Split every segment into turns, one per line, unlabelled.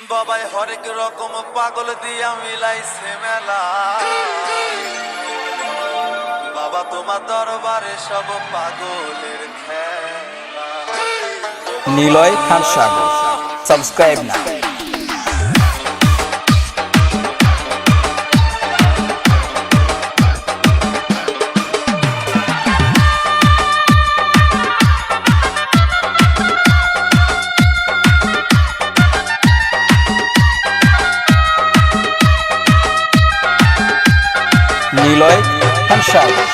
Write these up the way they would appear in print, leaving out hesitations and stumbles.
বাবাই হরেক রকম পাগল দিয়া মিলাইছে মেলা, বাবা তোমার দরবারে সব পাগলের খেলা।
নিলয় খান সাগর, সাবস্ক্রাইব না। নিলয় খান সাগর।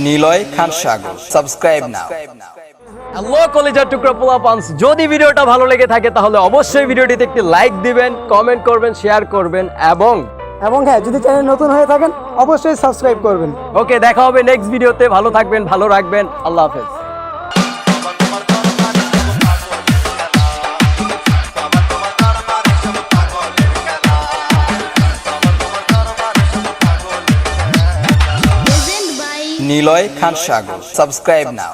নিলয় খান সাগর, সাবস্ক্রাইব নাও।
হ্যালো কলেজের টুকরা পোলা পান্স, যদি ভিডিওটা ভালো লেগে থাকে তাহলে অবশ্যই ভিডিওটিতে একটি লাইক দিবেন, কমেন্ট করবেন, শেয়ার করবেন এবং
হ্যাঁ, যদি চ্যানেল নতুন হয়ে থাকেন অবশ্যই সাবস্ক্রাইব করবেন।
ওকে, দেখা হবে নেক্সট ভিডিওতে। ভালো থাকবেন, ভালো রাখবেন। আল্লাহ হাফেজ।
নিলয় খান সাগর, সাবস্ক্রাইব নাও।